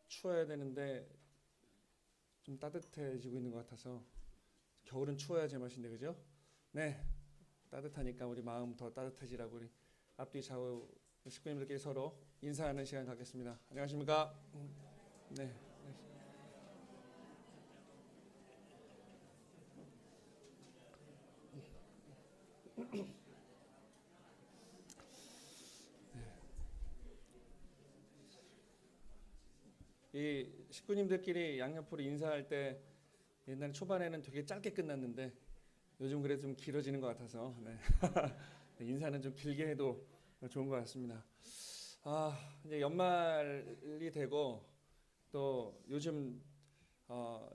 추워야 되는데 좀 따뜻해지고 있는 것 같아서 겨울은 추워야 제맛인데 그죠? 네, 따뜻하니까 우리 마음 더 따뜻해지라고 우리 앞뒤 좌우 식구님들끼리 서로 인사하는 시간 갖겠습니다. 안녕하십니까? 네. 이 식구님들끼리 양옆으로 인사할 때 옛날 초반에는 되게 짧게 끝났는데 요즘 그래도 좀 길어지는 것 같아서 네. 인사는 좀 길게 해도 좋은 것 같습니다. 이제 연말이 되고 또 요즘 어,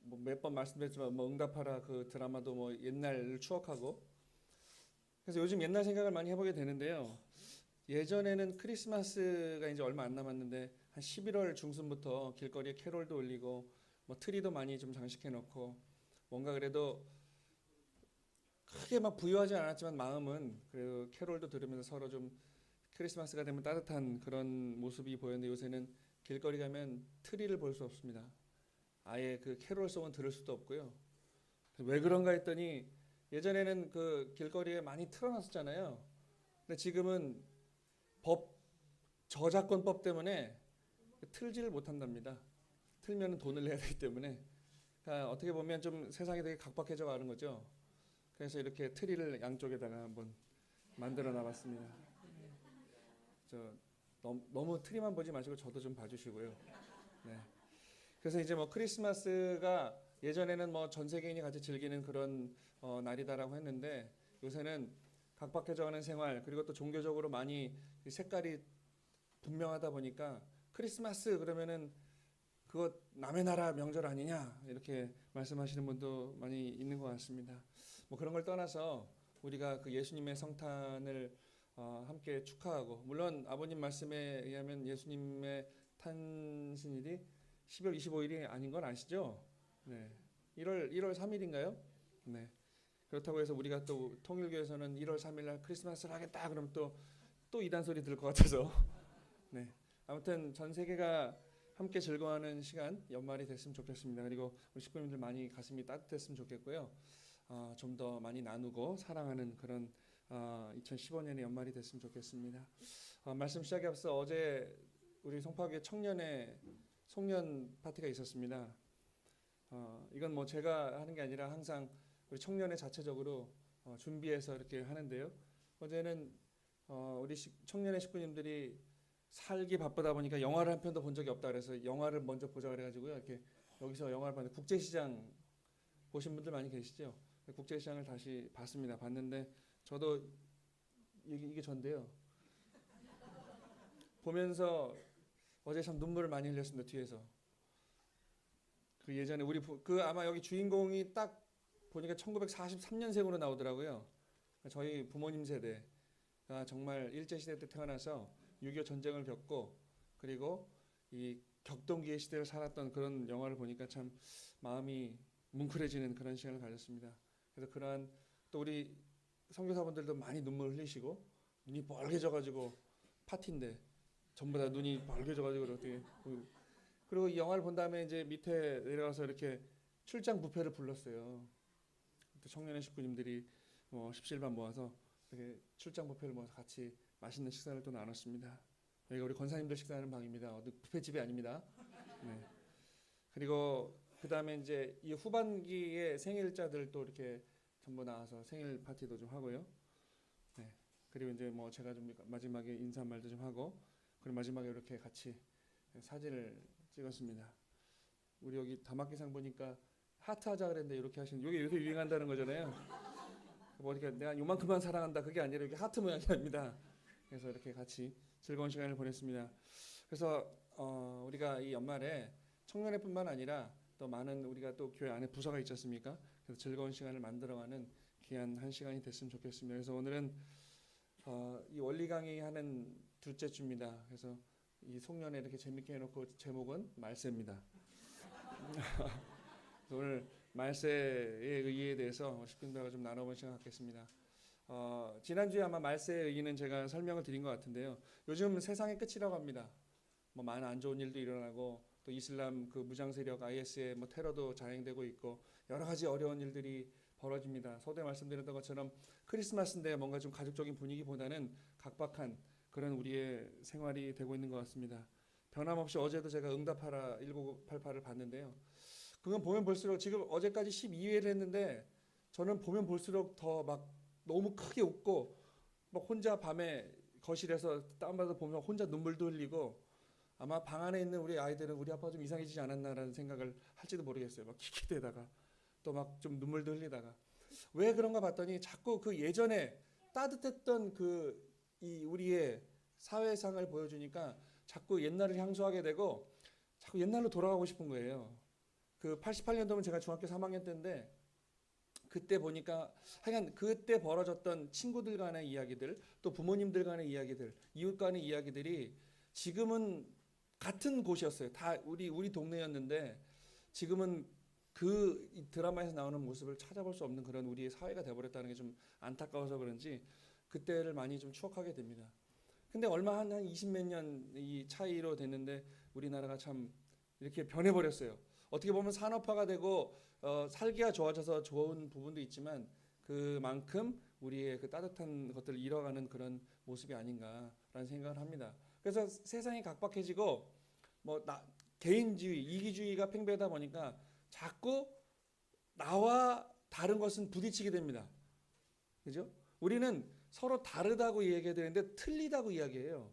뭐 몇 번 말씀드렸지만 뭐 응답하라 그 드라마도 뭐 옛날을 추억하고 그래서 요즘 옛날 생각을 많이 해보게 되는데요. 예전에는 크리스마스가 이제 얼마 안 남았는데 한 11월 중순부터 길거리에 캐롤도 울리고 뭐 트리도 많이 좀 장식해 놓고 뭔가 그래도 크게 막 부유하지 않았지만 마음은 그래도 캐롤도 들으면서 서로 좀 크리스마스가 되면 따뜻한 그런 모습이 보였는데 요새는 길거리 가면 트리를 볼 수 없습니다. 아예 그 캐롤송은 들을 수도 없고요. 왜 그런가 했더니 예전에는 그 길거리에 많이 틀어놨었잖아요. 근데 지금은 법 저작권법 때문에 틀지를 못한답니다. 틀면 돈을 내야 되기 때문에 그러니까 어떻게 보면 좀 세상이 되게 각박해져 가는 거죠. 그래서 이렇게 트리를 양쪽에다가 한번 만들어 놔봤습니다. 저 너무 트리만 보지 마시고 저도 좀 봐주시고요. 네. 그래서 이제 뭐 크리스마스가 예전에는 뭐 전 세계인이 같이 즐기는 그런 날이다라고 했는데 요새는 각박해져가는 생활 그리고 또 종교적으로 많이 색깔이 분명하다 보니까 크리스마스 그러면은 그거 남의 나라 명절 아니냐 이렇게 말씀하시는 분도 많이 있는 것 같습니다. 뭐 그런 걸 떠나서 우리가 그 예수님의 성탄을 함께 축하하고 물론 아버님 말씀에 의하면 예수님의 탄신일이 12월 25일이 아닌 건 아시죠? 네. 1월 3일인가요? 네. 그렇다고 해서 우리가 또 통일교에서는 1월 3일 날 크리스마스를 하겠다 그러면 또 이단 소리 들을 것 같아서 네. 아무튼 전 세계가 함께 즐거워하는 시간 연말이 됐으면 좋겠습니다. 그리고 우리 식구님들 많이 가슴이 따뜻했으면 좋겠고요. 좀 더 많이 나누고 사랑하는 그런 2015년의 연말이 됐으면 좋겠습니다. 말씀 시작에 앞서 어제 우리 송파교회 청년의 송년 파티가 있었습니다. 이건 뭐 제가 하는 게 아니라 항상 우리 청년회 자체적으로 준비해서 이렇게 하는데요. 어제는 우리 청년회 식구님들이 살기 바쁘다 보니까 영화를 한 편도 본 적이 없다 그래서 영화를 먼저 보자 그래가지고요. 이렇게 여기서 영화를 봤는데 국제시장 보신 분들 많이 계시죠? 국제시장을 다시 봤습니다. 봤는데 저도 이게 전데요. 보면서 어제 참 눈물을 많이 흘렸습니다. 뒤에서. 그 예전에 그 아마 여기 주인공이 딱 보니까 1943년생으로 나오더라고요. 저희 부모님 세대가 정말 일제시대 때 태어나서 6.25 전쟁을 겪고 그리고 이 격동기의 시대를 살았던 그런 영화를 보니까 참 마음이 뭉클해지는 그런 시간을 가졌습니다. 그래서 그러한 또 우리 선교사분들도 많이 눈물 흘리시고 눈이 빨개져가지고 파티인데 전부 다 눈이 빨개져가지고 어떻게 그리고 이 영화를 본 다음에 이제 밑에 내려가서 이렇게 출장 뷔페를 불렀어요. 또 청년의 식구님들이 뭐 십시일반 모아서 이렇게 출장 뷔페를 모아서 같이 맛있는 식사를 또 나눴습니다. 여기가 우리 권사님들 식사하는 방입니다. 어디 뷔페집이 아닙니다. 네. 그리고 그 다음에 이제 이 후반기에 생일자들 또 이렇게 전부 나와서 생일 파티도 좀 하고요. 네. 그리고 이제 뭐 제가 좀 마지막에 인사말도 좀 하고 그리고 마지막에 이렇게 같이 사진을 찍었습니다. 우리 여기 다막기상 보니까 하트 하자 그랬는데 이렇게 하시는 이게 요새 유행한다는 거잖아요. 보니까 내가 요만큼만 사랑한다 그게 아니라 이렇게 하트 모양이 아닙니다. 그래서 이렇게 같이 즐거운 시간을 보냈습니다. 그래서 우리가 이 연말에 청년회뿐만 아니라 또 많은 우리가 또 교회 안에 부서가 있지 않습니까? 그래서 즐거운 시간을 만들어가는 귀한 한 시간이 됐으면 좋겠습니다. 그래서 오늘은 이 원리 강의하는 둘째 주입니다. 그래서 이 송년회 이렇게 재밌게 해놓고 제목은 말세입니다. 오늘 말세의 의의에 대해서 식구들과 좀 나눠본 시간 갖겠습니다. 지난주에 아마 말세의 의의는 제가 설명을 드린 것 같은데요. 요즘 세상의 끝이라고 합니다. 뭐 많은 안 좋은 일도 일어나고 또 이슬람 그 무장 세력 IS의 뭐 테러도 자행되고 있고 여러 가지 어려운 일들이 벌어집니다. 서두에 말씀드렸던 것처럼 크리스마스인데 뭔가 좀 가족적인 분위기보다는 각박한 그런 우리의 생활이 되고 있는 것 같습니다. 변함없이 어제도 제가 응답하라 1988을 봤는데요. 그건 보면 볼수록 지금 어제까지 12회를 했는데 저는 보면 볼수록 더 막 너무 크게 웃고 막 혼자 밤에 거실에서 다운받아서 보면 혼자 눈물도 흘리고 아마 방 안에 있는 우리 아이들은 우리 아빠가 좀 이상해지지 않았나라는 생각을 할지도 모르겠어요. 막 킥킥대다가 또 막 좀 눈물도 흘리다가 왜 그런가 봤더니 자꾸 그 예전에 따뜻했던 그 이 우리의 사회상을 보여주니까 자꾸 옛날을 향수하게 되고 자꾸 옛날로 돌아가고 싶은 거예요. 그 88년도면 제가 중학교 3학년 때인데 그때 보니까 하여간 그때 벌어졌던 친구들 간의 이야기들 또 부모님들 간의 이야기들 이웃 간의 이야기들이 지금은 같은 곳이었어요. 다 우리 동네였는데 지금은 그 드라마에서 나오는 모습을 찾아볼 수 없는 그런 우리의 사회가 돼버렸다는 게 좀 안타까워서 그런지 그때를 많이 좀 추억하게 됩니다. 근데 얼마 한 20몇 년 이 차이로 됐는데 우리나라가 참 이렇게 변해버렸어요. 어떻게 보면 산업화가 되고 살기가 좋아져서 좋은 부분도 있지만 그만큼 우리의 그 따뜻한 것들을 잃어가는 그런 모습이 아닌가라는 생각을 합니다. 그래서 세상이 각박해지고 개인주의, 이기주의가 팽배하다 보니까 자꾸 나와 다른 것은 부딪히게 됩니다. 그죠? 우리는 서로 다르다고 얘기해야 되는데 틀리다고 이야기해요.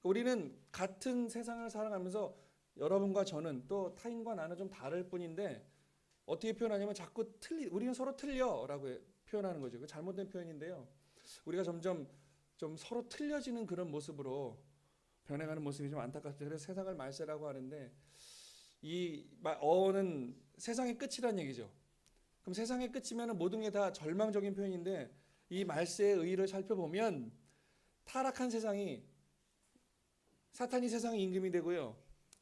우리는 같은 세상을 살아가면서 여러분과 저는 또 타인과 나는 좀 다를 뿐인데 어떻게 표현하냐면 자꾸 우리는 서로 틀려라고 표현하는 거죠. 그 잘못된 표현인데요. 우리가 점점 좀 서로 틀려지는 그런 모습으로 변해가는 모습이 좀 안타깝죠. 그래서 세상을 말세라고 하는데 이 어는 세상의 끝이란 얘기죠. 그럼 세상의 끝이면 모든 게 다 절망적인 표현인데 이 말세의 의의를 살펴보면 타락한 세상이 사탄이 세상의 임금이 되고요.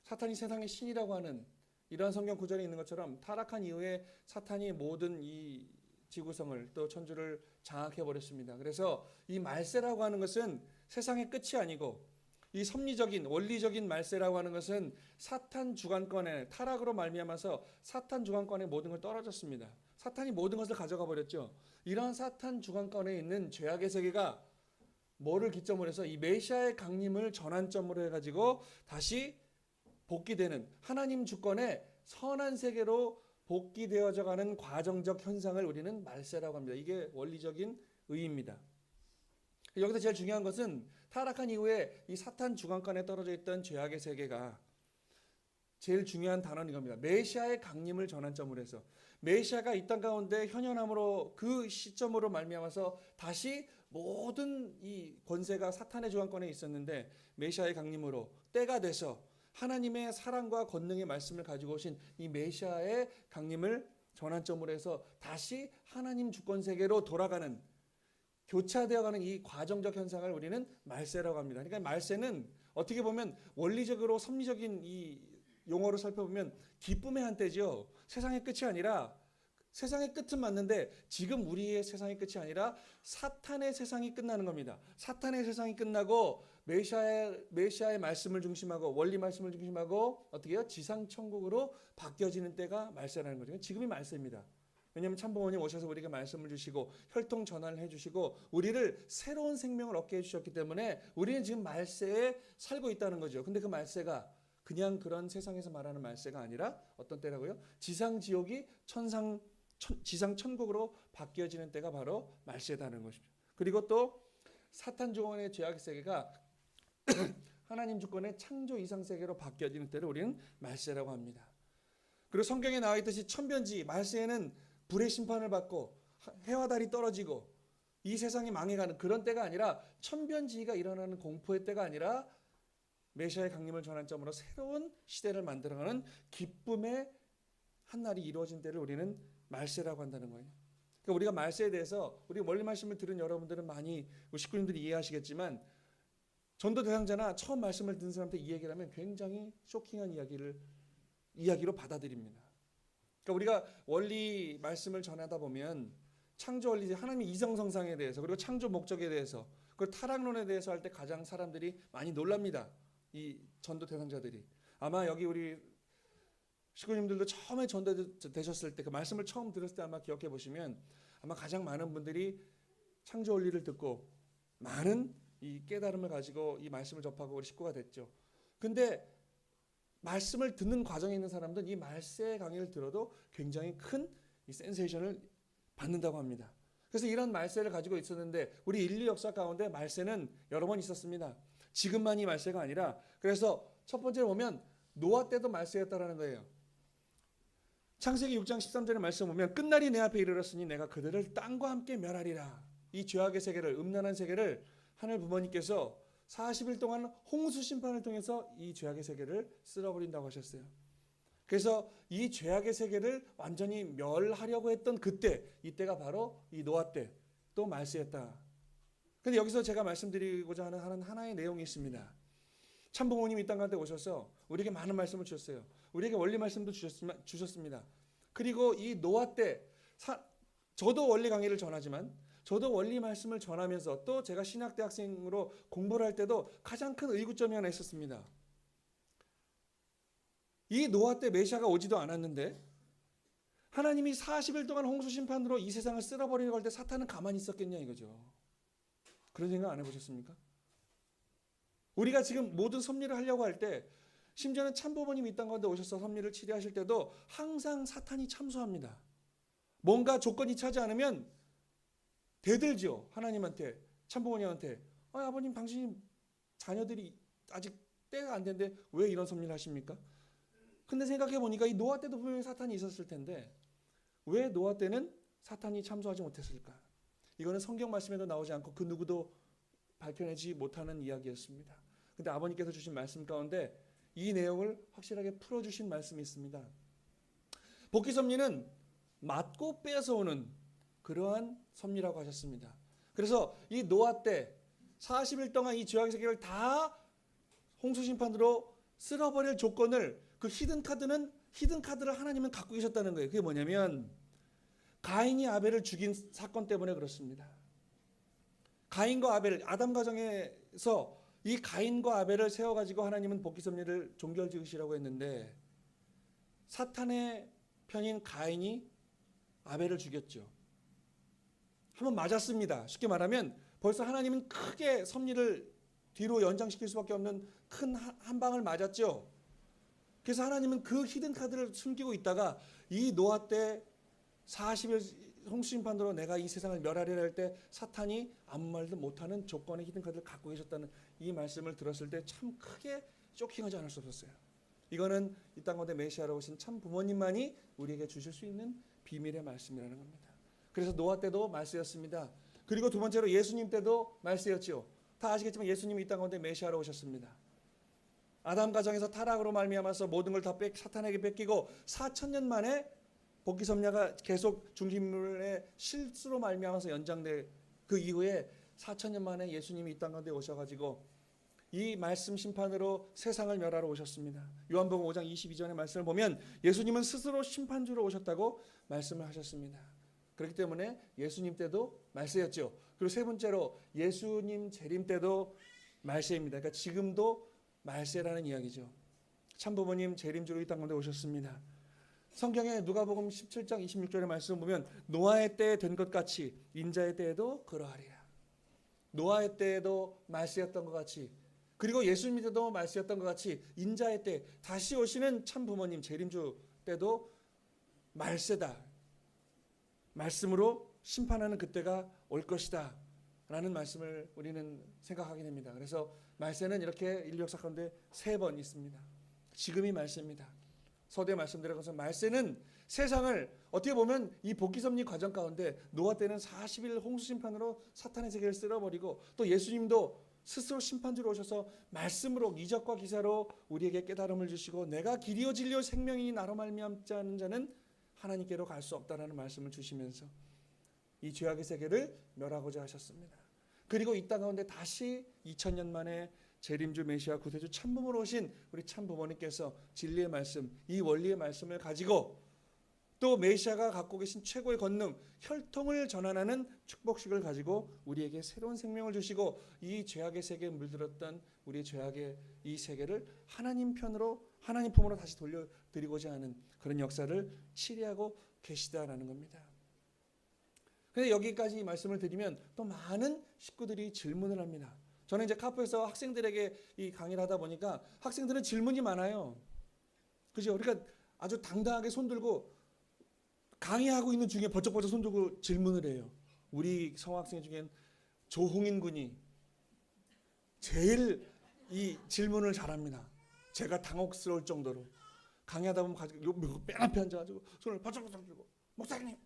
사탄이 세상의 신이라고 하는 이러한 성경 구절에 있는 것처럼 타락한 이후에 사탄이 모든 이 지구성을 또 천주를 장악해 버렸습니다. 그래서 이 말세라고 하는 것은 세상의 끝이 아니고 이 섭리적인 원리적인 말세라고 하는 것은 사탄 주관권에 타락으로 말미암아서 사탄 주관권에 모든 걸 떨어졌습니다. 사탄이 모든 것을 가져가 버렸죠. 이러한 사탄 주관권에 있는 죄악의 세계가 뭐를 기점으로 해서 이 메시아의 강림을 전환점으로 해가지고 다시 복귀되는 하나님 주권의 선한 세계로 복귀되어져 가는 과정적 현상을 우리는 말세라고 합니다. 이게 원리적인 의의입니다. 여기서 제일 중요한 것은 타락한 이후에 이 사탄 주관권에 떨어져 있던 죄악의 세계가 제일 중요한 단어는 이겁니다. 메시아의 강림을 전환점으로 해서 메시아가 이 땅 가운데 현현함으로 그 시점으로 말미암아서 다시 모든 이 권세가 사탄의 주관권에 있었는데 메시아의 강림으로 때가 돼서 하나님의 사랑과 권능의 말씀을 가지고 오신 이 메시아의 강림을 전환점으로 해서 다시 하나님 주권 세계로 돌아가는 교차되어가는 이 과정적 현상을 우리는 말세라고 합니다. 그러니까 말세는 어떻게 보면 원리적으로 섭리적인 이 용어로 살펴보면 기쁨의 한때죠. 세상의 끝이 아니라 세상의 끝은 맞는데 지금 우리의 세상의 끝이 아니라 사탄의 세상이 끝나는 겁니다. 사탄의 세상이 끝나고 메시아의 말씀을 중심하고 원리 말씀을 중심하고 어떻게 해요? 지상 천국으로 바뀌어지는 때가 말세라는 거죠. 지금이 말세입니다. 왜냐하면 참부모님 오셔서 우리에게 말씀을 주시고 혈통 전환을 해주시고 우리를 새로운 생명을 얻게 해주셨기 때문에 우리는 지금 말세에 살고 있다는 거죠. 근데 그 말세가 그냥 그런 세상에서 말하는 말세가 아니라 어떤 때라고요? 지상 지옥이 지상 천국으로 바뀌어지는 때가 바로 말세다는 것이죠. 그리고 또 사탄 주권의 죄악의 세계가 하나님 주권의 창조 이상 세계로 바뀌어지는 때를 우리는 말세라고 합니다. 그리고 성경에 나와 있듯이 천변지 말세에는 불의 심판을 받고 해와 달이 떨어지고 이 세상이 망해가는 그런 때가 아니라 천변지가 일어나는 공포의 때가 아니라 메시아의 강림을 전환점으로 새로운 시대를 만들어가는 기쁨의 한날이 이루어진 때를 우리는 말세라고 한다는 거예요. 그러니까 우리가 말세에 대해서 우리 원리 말씀을 들은 여러분들은 많이 식구님들이 이해하시겠지만 전도 대상자나 처음 말씀을 듣는 사람한테 이 얘기를 하면 굉장히 쇼킹한 이야기로 받아들입니다. 그러니까 우리가 원리 말씀을 전하다 보면 창조 원리, 하나님의 이성성상에 대해서 그리고 창조 목적에 대해서 그리고 타락론에 대해서 할 때 가장 사람들이 많이 놀랍니다. 이 전도 대상자들이. 아마 여기 우리 식구님들도 처음에 전도되셨을 때 그 말씀을 처음 들었을 때 아마 기억해 보시면 아마 가장 많은 분들이 창조 원리를 듣고 많은 이 깨달음을 가지고 이 말씀을 접하고 우리 식구가 됐죠. 근데 말씀을 듣는 과정에 있는 사람들은 이 말세 강의를 들어도 굉장히 큰 이 센세이션을 받는다고 합니다. 그래서 이런 말세를 가지고 있었는데 우리 인류 역사 가운데 말세는 여러 번 있었습니다. 지금만 이 말세가 아니라 그래서 첫 번째로 보면 노아 때도 말세였다라는 거예요. 창세기 6장 13절의 말씀 보면 끝날이 내 앞에 이르렀으니 내가 그들을 땅과 함께 멸하리라. 이 죄악의 세계를 음란한 세계를 하늘 부모님께서 40일 동안 홍수 심판을 통해서 이 죄악의 세계를 쓸어버린다고 하셨어요. 그래서 이 죄악의 세계를 완전히 멸하려고 했던 그때 이때가 바로 이 노아 때 또 말세였다. 근데 여기서 제가 말씀드리고자 하는 하나의 내용이 있습니다. 참 부모님이 이 땅 가운데 오셔서 우리에게 많은 말씀을 주셨어요. 우리에게 원리 말씀도 주셨습니다. 그리고 이 노아 때 저도 원리 강의를 전하지만 저도 원리 말씀을 전하면서 또 제가 신학대학생으로 공부를 할 때도 가장 큰 의구점이 하나 있었습니다. 이 노아 때 메시아가 오지도 않았는데 하나님이 40일 동안 홍수 심판으로 이 세상을 쓸어버리려고 할 때 사탄은 가만히 있었겠냐 이거죠. 그런 생각 안 해보셨습니까? 우리가 지금 모든 섭리를 하려고 할 때 심지어는 참부모님이 이 땅 가운데 오셔서 섭리를 치료하실 때도 항상 사탄이 참소합니다. 뭔가 조건이 차지 않으면 대들죠. 하나님한테, 참부모님한테. 아버님 당신 자녀들이 아직 때가 안 됐는데 왜 이런 섭리를 하십니까? 근데 생각해 보니까 이 노아 때도 분명히 사탄이 있었을 텐데 왜 노아 때는 사탄이 참소하지 못했을까? 이거는 성경 말씀에도 나오지 않고 그 누구도 밝혀내지 못하는 이야기였습니다. 근데 아버님께서 주신 말씀 가운데 이 내용을 확실하게 풀어주신 말씀이 있습니다. 복귀 섭리는 맞고 뺏어오는 그러한 섭리라고 하셨습니다. 그래서 이 노아 때 40일 동안 이 죄악의 세계를 다 홍수 심판으로 쓸어버릴 조건을 그 히든 카드를 하나님은 갖고 계셨다는 거예요. 그게 뭐냐면 가인이 아벨을 죽인 사건 때문에 그렇습니다. 가인과 아벨, 아담 가정에서 이 가인과 아벨을 세워가지고 하나님은 복귀 섭리를 종결지으시라고 했는데 사탄의 편인 가인이 아벨을 죽였죠. 한번 맞았습니다. 쉽게 말하면 벌써 하나님은 크게 섭리를 뒤로 연장시킬 수밖에 없는 큰 한 방을 맞았죠. 그래서 하나님은 그 히든 카드를 숨기고 있다가 이 노아 때 40일 홍수 심판으로 내가 이 세상을 멸하리라 할 때 사탄이 아무 말도 못하는 조건의 히든 카드를 갖고 계셨다는 이 말씀을 들었을 때 참 크게 쇼킹하지 않을 수 없었어요. 이거는 이 땅 가운데 메시아로 오신 참 부모님만이 우리에게 주실 수 있는 비밀의 말씀이라는 겁니다. 그래서 노아 때도 말세였습니다. 그리고 두 번째로 예수님 때도 말세였죠. 다 아시겠지만 예수님이 이 땅 가운데 메시아로 오셨습니다. 아담 가정에서 타락으로 말미암아서 모든 걸 다 사탄에게 뺏기고 4,000년 만에 복귀 섭리가 계속 중심의 실수로 말미암아서 연장돼 그 이후에 4,000년 만에 예수님이 이 땅 가운데 오셔가지고 이 말씀 심판으로 세상을 멸하러 오셨습니다. 요한복음 5장 22절의 말씀을 보면 예수님은 스스로 심판주로 오셨다고 말씀을 하셨습니다. 그렇기 때문에 예수님 때도 말세였죠. 그리고 세 번째로 예수님 재림 때도 말세입니다. 그러니까 지금도 말세라는 이야기죠. 참부모님 재림주로 이 땅 가운데 오셨습니다. 성경에 누가복음 17장 26절의 말씀을 보면 노아의 때에 된 것 같이 인자의 때에도 그러하리라. 노아의 때에도 말세였던 것 같이 그리고 예수님 때도 말세였던 것 같이 인자의 때 다시 오시는 참부모님 재림주 때도 말세다. 말씀으로 심판하는 그때가 올 것이다 라는 말씀을 우리는 생각하게 됩니다. 그래서 말세는 이렇게 인류 역사 가운데 3번 있습니다. 지금이 말세입니다. 서두에 말씀드린 것은 말세는 세상을 어떻게 보면 이 복귀 섭리 과정 가운데 노아 때는 40일 홍수 심판으로 사탄의 세계를 쓸어버리고 또 예수님도 스스로 심판주로 오셔서 말씀으로 이적과 기사로 우리에게 깨달음을 주시고 내가 길이요 진리요 생명이니 나로 말미암지 않은 자는 하나님께로 갈 수 없다라는 말씀을 주시면서 이 죄악의 세계를 멸하고자 하셨습니다. 그리고 이 땅 가운데 다시 2000년 만에 재림주 메시아 구세주 참부모로 오신 우리 참부모님께서 진리의 말씀, 이 원리의 말씀을 가지고 또 메시아가 갖고 계신 최고의 권능, 혈통을 전환하는 축복식을 가지고 우리에게 새로운 생명을 주시고 이 죄악의 세계에 물들었던 우리의 죄악의 이 세계를 하나님 편으로, 하나님 품으로 다시 돌려드리고자 하는 그런 역사를 치리하고 계시다라는 겁니다. 근데 여기까지 이 말씀을 드리면 또 많은 식구들이 질문을 합니다. 저는 이제 카프에서 학생들에게 이 강의를 하다 보니까 학생들은 질문이 많아요. 그죠? 그러니까 아주 당당하게 손들고 강의하고 있는 중에 버쩍버쩍 손들고 질문을 해요. 우리 성학생 중엔 조홍인 군이 제일 이 질문을 잘합니다. 제가 당혹스러울 정도로 강의하다 보면 가지고 맨 앞에 앉아가지고 손을 버쩍버쩍 들고 목사님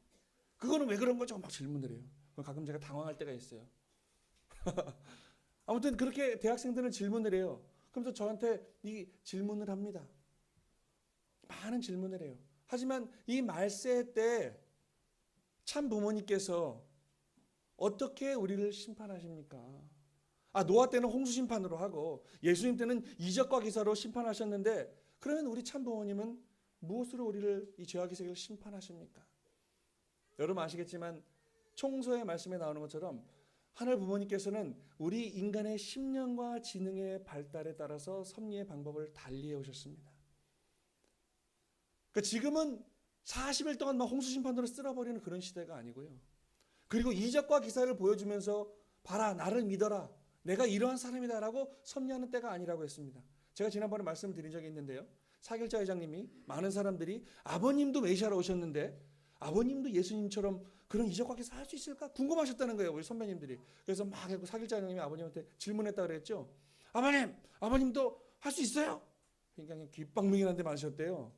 그거는 왜 그런 거죠? 막 질문을 해요. 가끔 제가 당황할 때가 있어요. 아무튼 그렇게 대학생들은 질문을 해요. 그러면서 저한테 이 질문을 합니다. 많은 질문을 해요. 하지만 이 말세 때 참 부모님께서 어떻게 우리를 심판하십니까? 노아 때는 홍수 심판으로 하고 예수님 때는 이적과 기사로 심판하셨는데 그러면 우리 참 부모님은 무엇으로 우리를 이 죄악의 세계를 심판하십니까? 여러분 아시겠지만 총서의 말씀에 나오는 것처럼 하늘 부모님께서는 우리 인간의 심령과 지능의 발달에 따라서 섭리의 방법을 달리해 오셨습니다. 그러니까 지금은 40일 동안 막 홍수 심판으로 쓸어버리는 그런 시대가 아니고요. 그리고 이적과 기사를 보여주면서 봐라 나를 믿어라 내가 이러한 사람이다라고 섭리하는 때가 아니라고 했습니다. 제가 지난번에 말씀을 드린 적이 있는데요. 사길자 회장님이 많은 사람들이 아버님도 메시아로 오셨는데 아버님도 예수님처럼 그런 이적과 기사 할 수 있을까 궁금하셨다는 거예요. 우리 선배님들이. 그래서 막 했고 사길자 회장님이 아버님한테 질문했다 그랬죠. 아버님도 할 수 있어요? 굉장히 귓방맹이라는 데 맞으셨대요.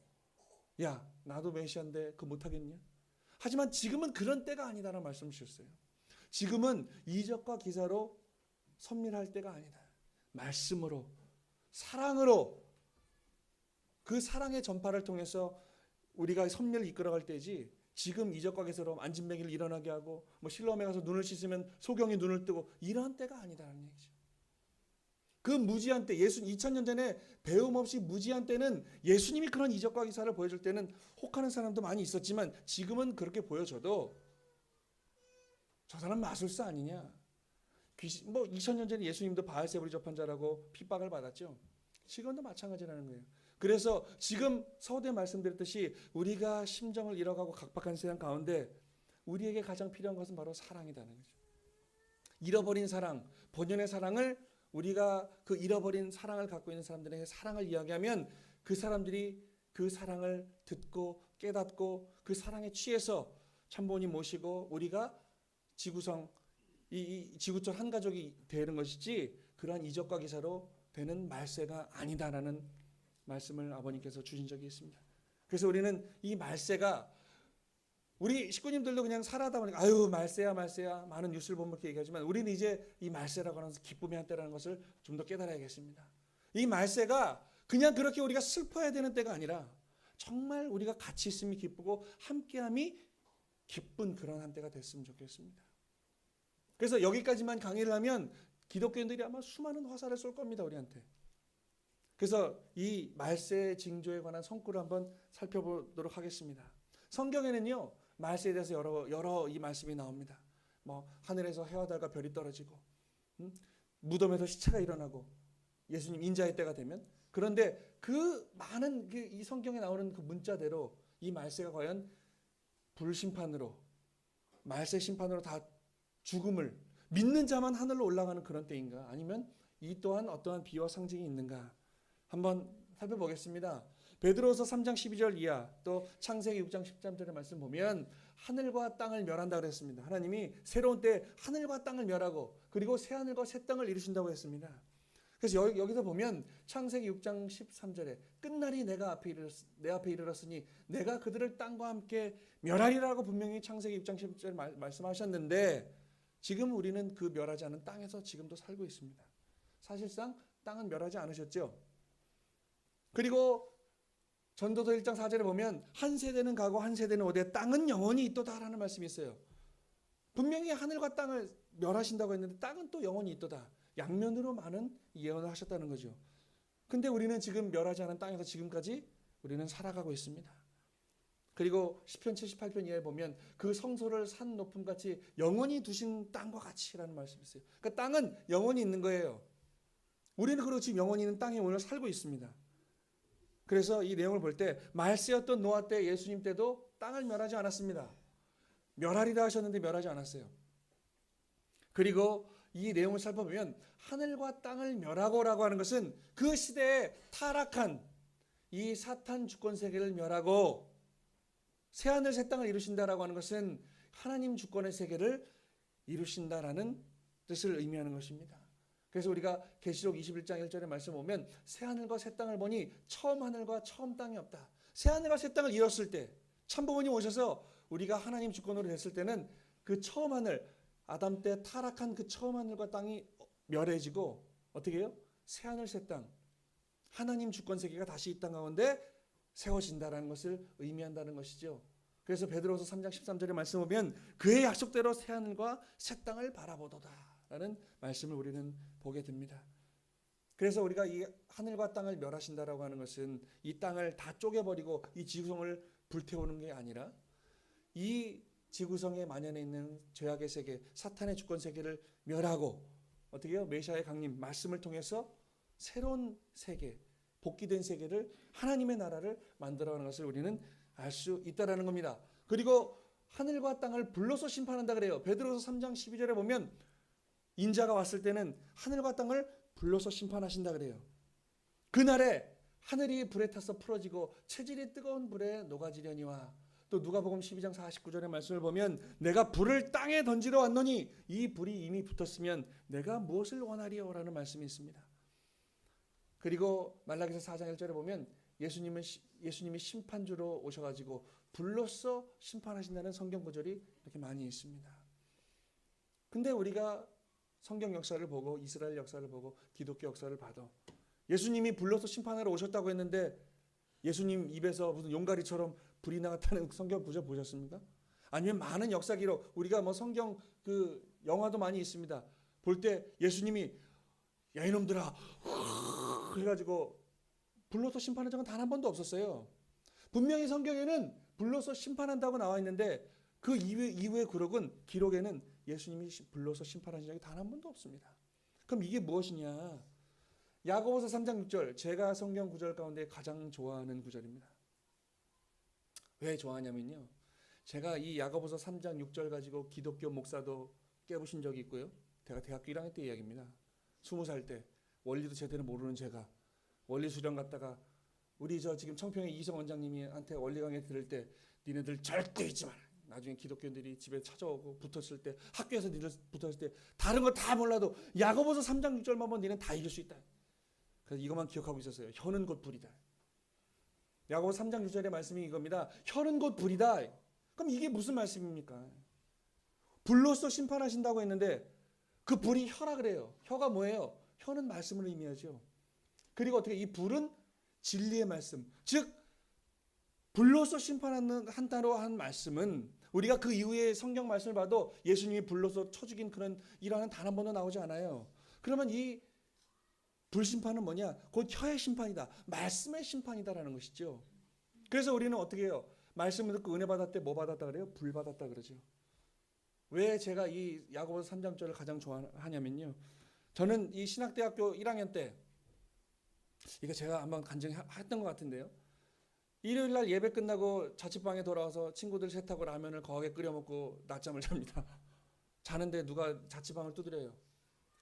야 나도 메시아인데 그거 못하겠냐? 하지만 지금은 그런 때가 아니다라는 말씀을 주셨어요. 지금은 이적과 기사로 선밀할 때가 아니다. 말씀으로 사랑으로 그 사랑의 전파를 통해서 우리가 선밀을 이끌어갈 때지 지금 이적과 기사로 안진뱅이를 일어나게 하고 실로암에 가서 눈을 씻으면 소경이 눈을 뜨고 이런 때가 아니다라는 얘기죠. 그 무지한 때 2000년 전에 배움 없이 무지한 때는 예수님이 그런 이적과 기사를 보여줄 때는 혹하는 사람도 많이 있었지만 지금은 그렇게 보여줘도 저 사람 마술사 아니냐 2000년 전에 예수님도 바알세불이 접한 자라고 핍박을 받았죠. 지금도 마찬가지라는 거예요. 그래서 지금 서두에 말씀드렸듯이 우리가 심정을 잃어가고 각박한 세상 가운데 우리에게 가장 필요한 것은 바로 사랑이라는 거죠. 잃어버린 사랑, 본연의 사랑을 우리가 그 잃어버린 사랑을 갖고 있는 사람들에게 사랑을 이야기하면 그 사람들이 그 사랑을 듣고 깨닫고 그 사랑에 취해서 참부모님 모시고 우리가 지구성 이 지구촌 한 가족이 되는 것이지 그러한 이적과 기사로 되는 말세가 아니다라는 말씀을 아버님께서 주신 적이 있습니다. 그래서 우리는 이 말세가 우리 식구님들도 그냥 살아다 보니까 말세야 많은 뉴스를 보면 그렇게 얘기하지만 우리는 이제 이 말세라고 하는 기쁨의 한때라는 것을 좀 더 깨달아야겠습니다. 이 말세가 그냥 그렇게 우리가 슬퍼해야 되는 때가 아니라 정말 우리가 같이 있음이 기쁘고 함께함이 기쁜 그런 한때가 됐으면 좋겠습니다. 그래서 여기까지만 강의를 하면 기독교인들이 아마 수많은 화살을 쏠 겁니다. 우리한테. 그래서 이 말세 징조에 관한 성구를 한번 살펴보도록 하겠습니다. 성경에는요. 말세에 대해서 여러 이 말씀이 나옵니다. 하늘에서 해와 달과 별이 떨어지고 무덤에서 시체가 일어나고 예수님 인자의 때가 되면 그런데 그 많은 이 성경에 나오는 그 문자대로 이 말세가 과연 불심판으로 말세 심판으로 다 죽음을 믿는 자만 하늘로 올라가는 그런 때인가 아니면 이 또한 어떠한 비유와 상징이 있는가 한번 살펴보겠습니다. 베드로서 3장 12절 이하 또 창세기 6장 13절의 말씀 보면 하늘과 땅을 멸한다고 했습니다. 하나님이 새로운 때 하늘과 땅을 멸하고 그리고 새하늘과 새 땅을 이루신다고 했습니다. 그래서 여기서 보면 창세기 6장 13절에 끝날이 내 앞에 이르렀으니 내가 그들을 땅과 함께 멸하리라고 분명히 창세기 6장 10절 말씀하셨는데 지금 우리는 그 멸하지 않은 땅에서 지금도 살고 있습니다. 사실상 땅은 멸하지 않으셨죠. 그리고 전도서 1장 4절에 보면 한 세대는 가고 한 세대는 오되 땅은 영원히 있도다라는 말씀이 있어요. 분명히 하늘과 땅을 멸하신다고 했는데 땅은 또 영원히 있도다. 양면으로 많은 예언을 하셨다는 거죠. 근데 우리는 지금 멸하지 않은 땅에서 지금까지 우리는 살아가고 있습니다. 그리고 시편 78편 이하에 보면 그 성소를 산 높음 같이 영원히 두신 땅과 같이라는 말씀이 있어요. 그러니까 땅은 영원히 있는 거예요. 우리는 그리고 지금 영원히 있는 땅에 오늘 살고 있습니다. 그래서 이 내용을 볼 때 말세였던 노아 때, 예수님 때도 땅을 멸하지 않았습니다. 멸하리라 하셨는데 멸하지 않았어요. 그리고 이 내용을 살펴보면 하늘과 땅을 멸하고라고 하는 것은 그 시대에 타락한 이 사탄 주권 세계를 멸하고 새하늘 새 땅을 이루신다라고 하는 것은 하나님 주권의 세계를 이루신다라는 뜻을 의미하는 것입니다. 그래서 우리가 계시록 21장 1절의 말씀 보면 새하늘과 새 땅을 보니 처음 하늘과 처음 땅이 없다. 새하늘과 새 땅을 이뤘을 때 참부모님 오셔서 우리가 하나님 주권으로 됐을 때는 그 처음 하늘, 아담 때 타락한 그 처음 하늘과 땅이 멸해지고 어떻게 해요? 새하늘 새 땅, 하나님 주권 세계가 다시 이 땅 가운데 세워진다라는 것을 의미한다는 것이죠. 그래서 베드로서 3장 13절의 말씀 보면 그의 약속대로 새하늘과 새 땅을 바라보도다라는 말씀을 우리는 보게 됩니다. 그래서 우리가 이 하늘과 땅을 멸하신다라고 하는 것은 이 땅을 다 쪼개버리고 이 지구성을 불태우는 게 아니라 이 지구성에 만연해 있는 죄악의 세계, 사탄의 주권 세계를 멸하고 어떻게 해요? 메시아의 강림 말씀을 통해서 새로운 세계, 복귀된 세계를 하나님의 나라를 만들어가는 것을 우리는 알 수 있다라는 겁니다. 그리고 하늘과 땅을 불로서 심판한다 그래요. 베드로서 3장 12절에 보면 인자가 왔을 때는 하늘과 땅을 불로서 심판하신다 그래요. 그날에 하늘이 불에 타서 풀어지고 체질이 뜨거운 불에 녹아지려니와 또 누가복음 12장 49절의 말씀을 보면 내가 불을 땅에 던지러 왔노니 이 불이 이미 붙었으면 내가 무엇을 원하리요라는 말씀이 있습니다. 그리고 말라기서 4장 1절에 보면 예수님이 심판주로 오셔가지고 불로써 심판하신다는 성경 구절이 이렇게 많이 있습니다. 근데 우리가 성경 역사를 보고 이스라엘 역사를 보고 기독교 역사를 봐도 예수님이 불로서 심판하러 오셨다고 했는데 예수님 입에서 무슨 용가리처럼 불이 나갔다는 성경 구절 보셨습니까? 아니면 많은 역사 기록 우리가 뭐 성경 그 영화도 많이 있습니다. 볼 때 예수님이 야 이놈들아 그래가지고 불로서 심판한 적은 단 한 번도 없었어요. 분명히 성경에는 불로서 심판한다고 나와 있는데 그 이후의 기록에는 예수님이 불로서 심판하신 적이 단 한 번도 없습니다. 그럼 이게 무엇이냐? 야고보서 3장 6절 제가 성경 구절 가운데 가장 좋아하는 구절입니다. 왜 좋아하냐면요. 제가 이 야고보서 3장 6절 가지고 기독교 목사도 깨부신 적이 있고요. 제가 대학교 1학년 때 이야기입니다. 20살 때 원리도 제대로 모르는 제가 원리 수련 갔다가 우리 저 지금 청평의 이성 원장님한테 원리 강의 들을 때 니네들 절대 잊지 마라. 나중에 기독교인들이 집에 찾아오고 붙었을 때 학교에서 니들 붙었을 때 다른 거 다 몰라도 야고보서 3장 6절만 보면 니는 다 이길 수 있다. 그래서 이것만 기억하고 있었어요. 혀는 곧 불이다. 야고보서 3장 6절의 말씀이 이겁니다. 혀는 곧 불이다. 그럼 이게 무슨 말씀입니까? 불로써 심판하신다고 했는데 그 불이 혀라 그래요. 혀가 뭐예요? 혀는 말씀을 의미하죠. 그리고 어떻게 이 불은 진리의 말씀, 즉 불로서 심판한다로 한 말씀은 우리가 그 이후에 성경 말씀을 봐도 예수님이 불로서 쳐 죽인 그런 일화는 단 한 번도 나오지 않아요. 그러면 이 불심판은 뭐냐? 곧 혀의 심판이다. 말씀의 심판이다라는 것이죠. 그래서 우리는 어떻게 해요? 말씀을 듣고 은혜 받았대 뭐 받았다 그래요? 불 받았다 그러죠. 왜 제가 이 야고보서 3장절을 가장 좋아하냐면요. 저는 이 신학대학교 1학년 때 이거 제가 한번 간증했던 것 같은데요. 일요일 날 예배 끝나고 자취방에 돌아와서 친구들 셋하고 라면을 거하게 끓여 먹고 낮잠을 잡니다. 자는데 누가 자취방을 두드려요.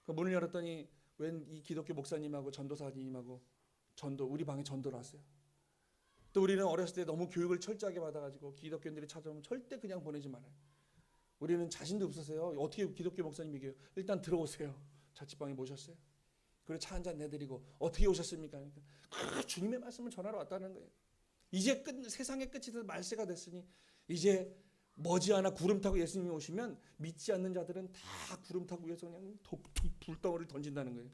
그 문을 열었더니 웬 이 기독교 목사님하고 전도사님하고 우리 방에 전도를 왔어요. 또 우리는 어렸을 때 너무 교육을 철저하게 받아가지고 기독교인들이 찾아오면 절대 그냥 보내지 말아요. 우리는 자신도 없었어요. 어떻게 기독교 목사님 얘기해요? 일단 들어오세요. 자취방에 모셨어요. 그리고 차 한잔 내드리고 어떻게 오셨습니까? 그러니까 주님의 말씀을 전하러 왔다는 거예요. 이제 세상의 끝이 말세가 됐으니 이제 머지않아 구름 타고 예수님이 오시면 믿지 않는 자들은 다 구름 타고 위에서 그냥 불덩어리를 던진다는 거예요.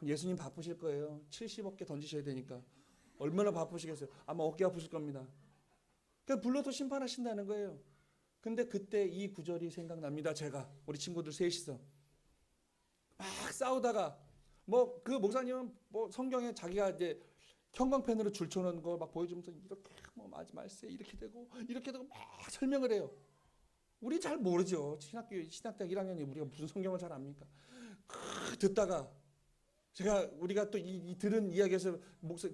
예수님 바쁘실 거예요. 70어깨 던지셔야 되니까. 얼마나 바쁘시겠어요. 아마 어깨 아프실 겁니다. 그러니까 불러서 심판하신다는 거예요. 근데 그때 이 구절이 생각납니다. 제가 우리 친구들 셋이서 막 싸우다가 뭐 그 목사님은 뭐 성경에 자기가 이제 형광펜으로 줄 쳐놓은 거 막 보여주면서 이렇게 뭐 말세 이렇게 되고 막 설명을 해요. 우리 잘 모르죠. 신학대학 1학년이 우리가 무슨 성경을 잘 압니까? 듣다가 우리가 또 이 들은 이야기에서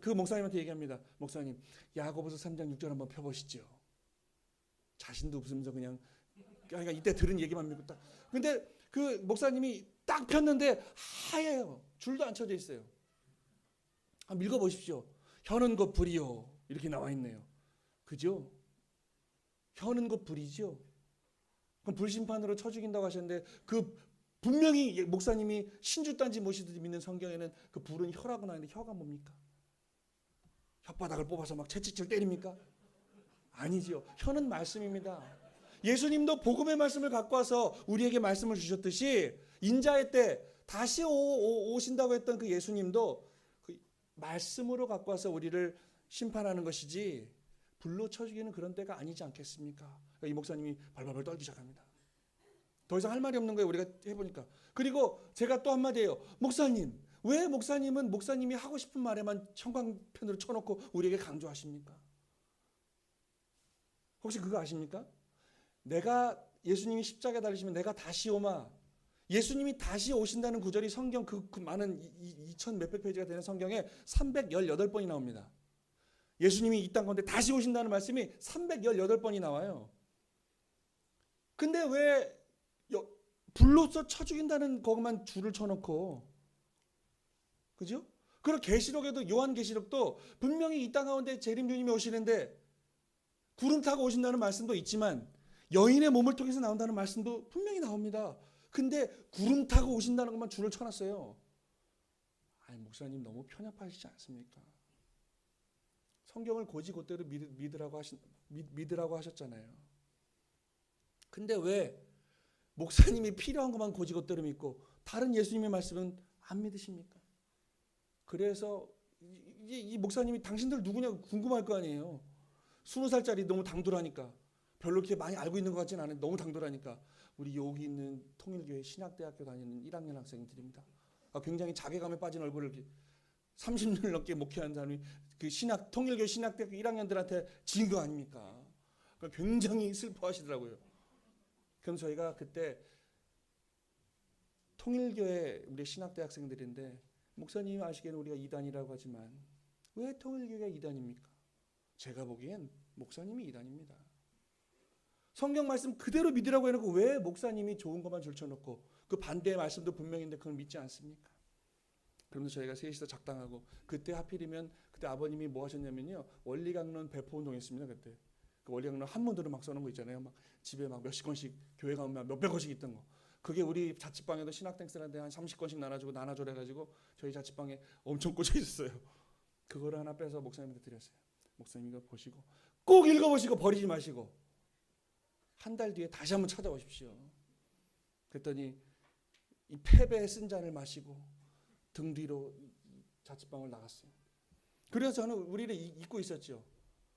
그 목사님한테 얘기합니다. 목사님, 야고보서 3장 6절 한번 펴보시죠. 자신도 웃으면서 그러니까 이때 들은 얘기만 믿고 딱. 근데 그 목사님이 딱 폈는데 하얘요. 줄도 안 쳐져 있어요. 한번 읽어보십시오. 혀는 곧 불이요. 이렇게 나와 있네요. 그죠? 혀는 곧 불이죠. 그럼 불심판으로 쳐 죽인다고 하셨는데 분명히 목사님이 신주단지 모시듯이 믿는 성경에는 그 불은 혀라고 나왔는데 혀가 뭡니까? 혓바닥을 뽑아서 막 채찍질 때립니까? 아니지요. 혀는 말씀입니다. 예수님도 복음의 말씀을 갖고 와서 우리에게 말씀을 주셨듯이 인자의 때 다시 오신다고 했던 그 예수님도 그 말씀으로 갖고 와서 우리를 심판하는 것이지 불로 쳐 죽이는 그런 때가 아니지 않겠습니까? 이 목사님이 발발발 떨기 시작합니다. 더 이상 할 말이 없는 거예요. 우리가 해보니까. 그리고 제가 또 한마디 해요. 목사님, 왜 목사님은 목사님이 하고 싶은 말에만 형광펜으로 쳐놓고 우리에게 강조하십니까? 혹시 그거 아십니까? 예수님이 십자가에 달리시면 내가 다시 오마. 예수님이 다시 오신다는 구절이 성경 그 많은 2000 몇백 페이지가 되는 성경에 318번이 나옵니다. 예수님이 이 땅 가운데 다시 오신다는 말씀이 318번이 나와요. 근데 왜 불로서 쳐 죽인다는 것만 줄을 쳐놓고, 그죠? 그리고 계시록에도, 요한계시록도 분명히 이 땅 가운데 재림 주님이 오시는데 구름 타고 오신다는 말씀도 있지만 여인의 몸을 통해서 나온다는 말씀도 분명히 나옵니다. 근데 구름 타고 오신다는 것만 줄을 쳐놨어요. 아니, 목사님 너무 편협하시지 않습니까? 성경을 곧이곧대로 믿으라고 하셨잖아요. 근데 왜 목사님이 필요한 것만 곧이곧대로 믿고 다른 예수님의 말씀은 안 믿으십니까? 그래서 이 목사님이 당신들 누구냐고 궁금할 거 아니에요. 20살짜리 너무 당돌하니까, 별로 그렇게 많이 알고 있는 것 같지는 않은데 너무 당돌하니까 우리 여기 있는 통일교회 신학대학교 다니는 1학년 학생들입니다. 굉장히 자괴감에 빠진 얼굴을 30년 넘게 목회한 사람이 그 통일교회 신학대학교 1학년들한테 진 거 아닙니까? 굉장히 슬퍼하시더라고요. 그럼 저희가 그때 통일교회 우리 신학대학생들인데, 목사님 아시기에는 우리가 이단이라고 하지만 왜 통일교회가 이단입니까? 제가 보기엔 목사님이 이단입니다. 성경 말씀 그대로 믿으라고 해놓고 왜 목사님이 좋은 것만 줄쳐놓고 그 반대의 말씀도 분명인데 그걸 믿지 않습니까? 그러면서 저희가 셋이서 작당하고, 그때 하필이면 그때 아버님이 뭐 하셨냐면요, 원리강론 배포 운동했습니다. 그때 그 원리강론 한문으로 막 써놓은 거 있잖아요. 막 집에 막 몇십 권씩, 교회 가면 몇백 권씩 있던 거. 그게 우리 자취방에도 신학생들한테 한 30권씩 나눠줘라 해가지고 저희 자취방에 엄청 꽂혀 있었어요. 그거를 하나 빼서 목사님한테 드렸어요. 목사님 이거 보시고 꼭 읽어보시고 버리지 마시고 한 달 뒤에 다시 한번 찾아오십시오. 그랬더니 이 패배의 쓴 잔을 마시고 등 뒤로 자취방을 나갔어요. 그래서 저는 우리를 잊고 있었죠.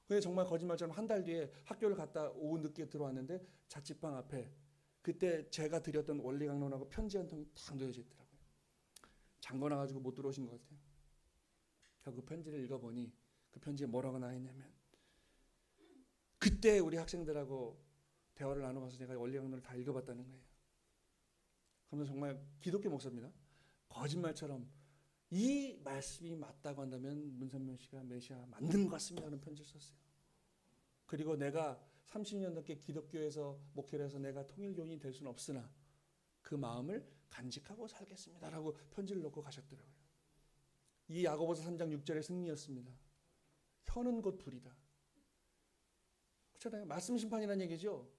그래서 정말 거짓말처럼 한 달 뒤에 학교를 갔다 오후 늦게 들어왔는데 자취방 앞에 그때 제가 드렸던 원리강론하고 편지 한 통이 딱 놓여져 있더라고요. 잠궈놔가지고 못 들어오신 것 같아요. 그 편지를 읽어보니 그 편지에 뭐라고 나와있냐면, 그때 우리 학생들하고 대화를 나눠봐서 제가 원리강론을 다 읽어봤다는 거예요. 그러면서 정말 기독교 목사입니다. 거짓말처럼 이 말씀이 맞다고 한다면 문선명 씨가 메시아 맞는 것 같습니다. 그런 편지를 썼어요. 그리고 내가 30년 넘게 기독교에서 목회를 해서 내가 통일교인이 될 수는 없으나 그 마음을 간직하고 살겠습니다라고 편지를 놓고 가셨더라고요. 이 야고보서 3장 6절의 승리였습니다. 혀는 곧 불이다. 그렇잖아요. 말씀 심판이라는 얘기죠.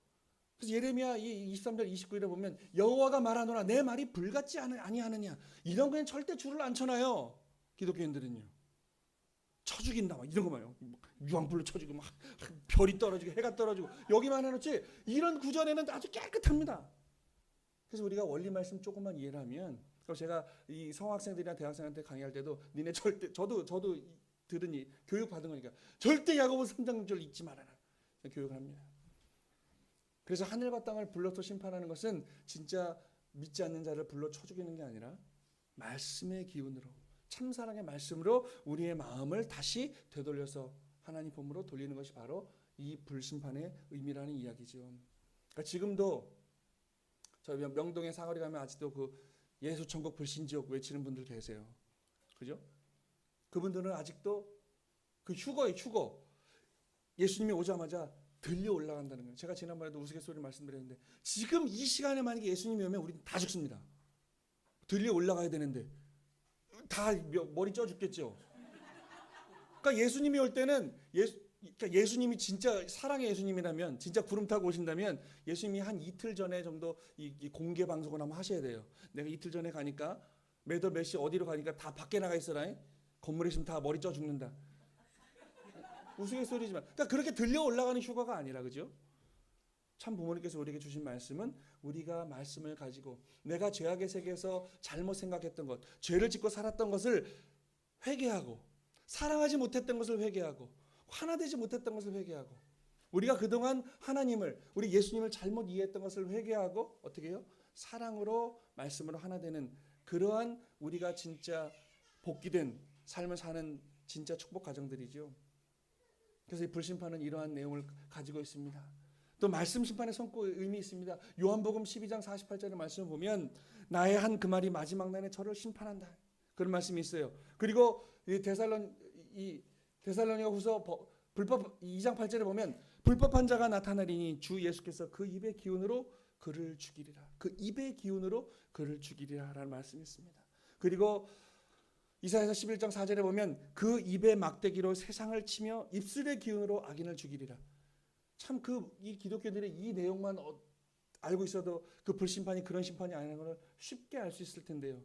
그래서 예레미야 23절 29절에 보면 여호와가 말하노라 내 말이 불같지 아니하느냐, 이런 거는 절대 줄을 안 쳐놔요. 기독교인들은요. 쳐 죽인다 막 이런 거 봐요. 유황불로 쳐 죽이고 막 별이 떨어지고 해가 떨어지고 여기만 해놓지, 이런 구절에는 아주 깨끗합니다. 그래서 우리가 원리 말씀 조금만 이해를 하면, 그럼 제가 이 성학생들이나 대학생한테 강의할 때도 니네 절대, 저도 들으니 교육 받은 거니까 절대 야고보서 3장 6절 잊지 말아라 교육을 합니다. 그래서 하늘과 땅을 불러서 심판하는 것은 진짜 믿지 않는 자를 불러 쳐 죽이는 게 아니라 말씀의 기운으로 참사랑의 말씀으로 우리의 마음을 다시 되돌려서 하나님 품으로 돌리는 것이 바로 이 불심판의 의미라는 이야기죠. 그러니까 지금도 저 명동에 사거리 가면 아직도 그 예수천국 불신지옥 외치는 분들 계세요. 그죠? 그분들은 아직도 그 휴거예요, 휴거. 예수님이 오자마자 들려 올라간다는 거예요. 제가 지난번에도 우스갯소리 말씀드렸는데 지금 이 시간에 만약에 예수님이 오면 우리는 다 죽습니다. 들려 올라가야 되는데 다 머리 쪄 죽겠죠. 그러니까 예수님이 올 때는 그러니까 예수님이 진짜 사랑의 예수님이라면 진짜 구름 타고 오신다면 예수님이 한 이틀 전에 정도 이 공개 방송을 한번 하셔야 돼요. 내가 이틀 전에 가니까 몇 월 몇 시 어디로 가니까 다 밖에 나가 있어라. 건물에 있으면 다 머리 쪄 죽는다. 우스갯소리지만 그러니까 그렇게 들려 올라가는 휴가가 아니라 그죠? 참 부모님께서 우리에게 주신 말씀은 우리가 말씀을 가지고 내가 죄악의 세계에서 잘못 생각했던 것, 죄를 짓고 살았던 것을 회개하고 사랑하지 못했던 것을 회개하고 하나되지 못했던 것을 회개하고 우리가 그동안 하나님을 우리 예수님을 잘못 이해했던 것을 회개하고 어떻게 해요? 사랑으로 말씀으로 하나되는 그러한 우리가 진짜 복귀된 삶을 사는 진짜 축복 가정들이죠. 그래서 이 불심판은 이러한 내용을 가지고 있습니다. 또 말씀 심판의 선고 의미 있습니다. 요한복음 12장 48절의 말씀을 보면 나의 한 그 말이 마지막 날에 저를 심판한다. 그런 말씀이 있어요. 그리고 데살로니가후서 불법 2장 8절에 보면 불법한 자가 나타나리니 주 예수께서 그 입의 기운으로 그를 죽이리라. 그 입의 기운으로 그를 죽이리라라는 말씀이 있습니다. 그리고 이사야서 11장 4절에 보면 그 입의 막대기로 세상을 치며 입술의 기운으로 악인을 죽이리라. 참 이 기독교들의 이 내용만 알고 있어도 그 불심판이 그런 심판이 아니라는 걸 쉽게 알 수 있을 텐데요.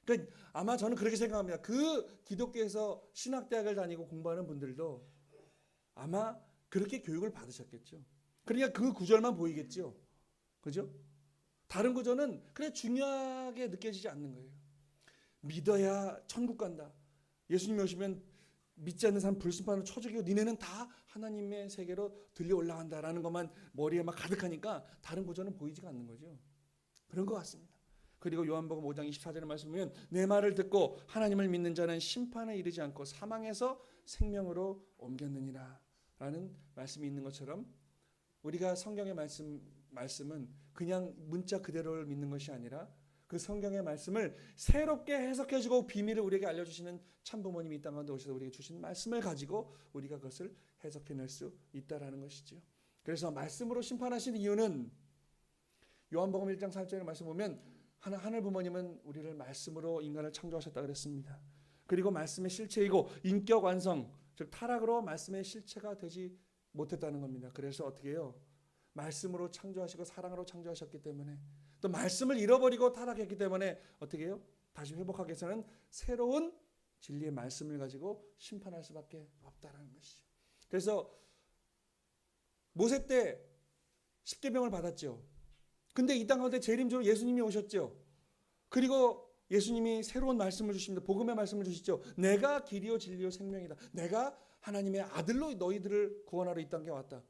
그러니까 아마 저는 그렇게 생각합니다. 그 기독교에서 신학대학을 다니고 공부하는 분들도 아마 그렇게 교육을 받으셨겠죠. 그러니까 그 구절만 보이겠죠. 그죠? 다른 구절은 그래 중요하게 느껴지지 않는 거예요. 믿어야 천국 간다. 예수님이 오시면 믿지 않는 사람 불심판으로 쳐 죽이고 니네는 다 하나님의 세계로 들려 올라간다라는 것만 머리에 막 가득하니까 다른 구절은 보이지가 않는 거죠. 그런 것 같습니다. 그리고 요한복음 5장 24절의 말씀 보면 내 말을 듣고 하나님을 믿는 자는 심판에 이르지 않고 사망에서 생명으로 옮겼느니라 라는 말씀이 있는 것처럼 우리가 성경의 말씀은 그냥 문자 그대로를 믿는 것이 아니라 그 성경의 말씀을 새롭게 해석해주고 비밀을 우리에게 알려주시는 참부모님이 이 땅 가운데 오셔서 우리에게 주신 말씀을 가지고 우리가 그것을 해석해낼 수 있다라는 것이죠. 그래서 말씀으로 심판하신 이유는 요한복음 1장 4절의 말씀 보면 하늘 부모님은 우리를 말씀으로 인간을 창조하셨다 그랬습니다. 그리고 말씀의 실체이고 인격 완성, 즉 타락으로 말씀의 실체가 되지 못했다는 겁니다. 그래서 어떻게 해요? 말씀으로 창조하시고 사랑으로 창조하셨기 때문에 또 말씀을 잃어버리고 타락했기 때문에 어떻게 해요? 다시 회복하기 위해서는 새로운 진리의 말씀을 가지고 심판할 수밖에 없다라는 것이죠. 그래서 모세 때 십계명을 받았죠. 근데 이 땅 가운데 재림적으로 예수님이 오셨죠. 그리고 예수님이 새로운 말씀을 주십니다. 복음의 말씀을 주시죠. 내가 길이요 진리요 생명이다. 내가 하나님의 아들로 너희들을 구원하러 이 땅에 왔다.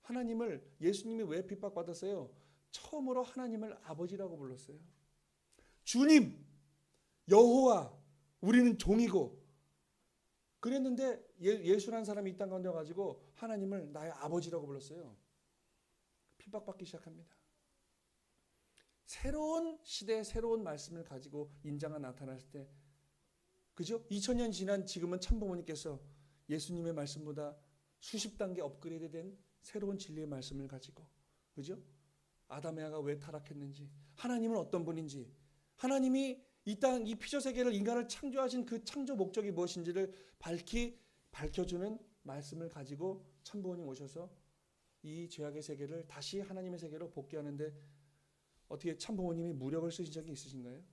하나님을 예수님이 왜 핍박받았어요? 처음으로 하나님을 아버지라고 불렀어요. 주님, 여호와, 우리는 종이고 그랬는데 예수라는 사람이 이 땅 가운데 와가지고 하나님을 나의 아버지라고 불렀어요. 핍박받기 시작합니다. 새로운 시대에 새로운 말씀을 가지고 인자가 나타났을 때 그죠? 2000년 지난 지금은 참부모님께서 예수님의 말씀보다 수십 단계 업그레이드된 새로운 진리의 말씀을 가지고 그죠? 아담 에아가 왜 타락했는지 하나님은 어떤 분인지 하나님이 이 땅 이 피조 세계를 인간을 창조하신 그 창조 목적이 무엇인지를 밝혀주는 말씀을 가지고 참부모님 오셔서 이 죄악의 세계를 다시 하나님의 세계로 복귀하는데 어떻게 참부모님이 무력을 쓰신 적이 있으신가요?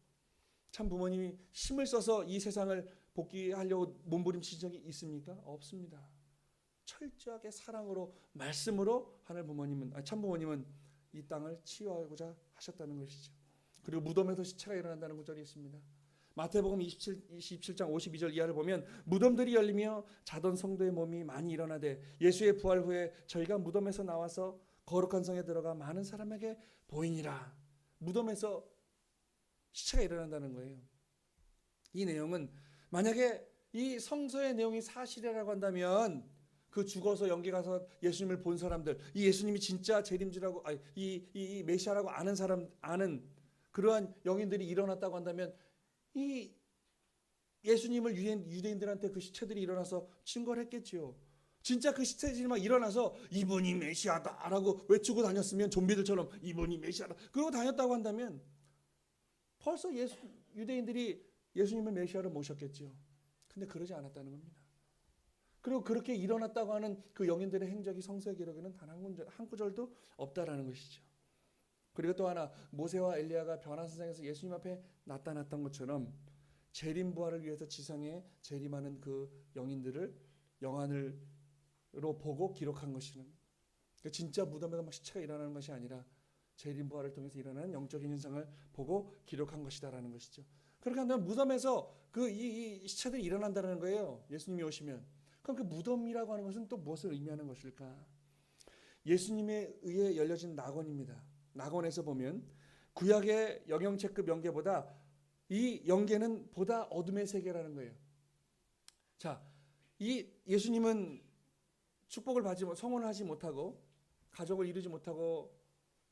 참부모님이 힘을 써서 이 세상을 복귀하려고 몸부림치신 적이 있습니까? 없습니다. 철저하게 사랑으로 말씀으로 참부모님은 이 땅을 치유하고자 하셨다는 것이죠. 그리고 무덤에서 시체가 일어난다는 구절이 있습니다. 마태복음 27장 52절 이하를 보면 무덤들이 열리며 자던 성도의 몸이 많이 일어나되 예수의 부활 후에 저희가 무덤에서 나와서 거룩한 성에 들어가 많은 사람에게 보이니라. 무덤에서 시체가 일어난다는 거예요. 이 내용은 만약에 이 성서의 내용이 사실이라고 한다면 그 죽어서 영계 가서 예수님을 본 사람들, 이 예수님이 진짜 재림주라고, 이 메시아라고 아는 사람, 아는 그러한 영인들이 일어났다고 한다면 이 예수님을 유대인들한테 그 시체들이 일어나서 증거를 했겠지요. 진짜 그 시체들이 막 일어나서 이분이 메시아다라고 외치고 다녔으면 좀비들처럼 이분이 메시아다 그러고 다녔다고 한다면 벌써 유대인들이 예수님을 메시아로 모셨겠지요. 근데 그러지 않았다는 겁니다. 그리고 그렇게 일어났다고 하는 그 영인들의 행적이 성서의 기록에는 단 한 구절도 없다라는 것이죠. 그리고 또 하나 모세와 엘리야가 변화산상에서 예수님 앞에 나타났던 것처럼 재림 부활을 위해서 지상에 재림하는 그 영인들을 영안으로 보고 기록한 것이는 진짜 무덤에서 막 시체가 일어나는 것이 아니라 재림 부활을 통해서 일어나는 영적인 현상을 보고 기록한 것이다라는 것이죠. 그렇게 한다면 무덤에서 이 시체들이 일어난다는 거예요. 예수님이 오시면. 그럼 그 무덤이라고 하는 것은 또 무엇을 의미하는 것일까? 예수님에 의해 열려진 낙원입니다. 낙원에서 보면 구약의 영영체급 영계보다 이 영계는 보다 어둠의 세계라는 거예요. 자, 이 예수님은 축복을 받지 성혼을 하지 못하고 가족을 이루지 못하고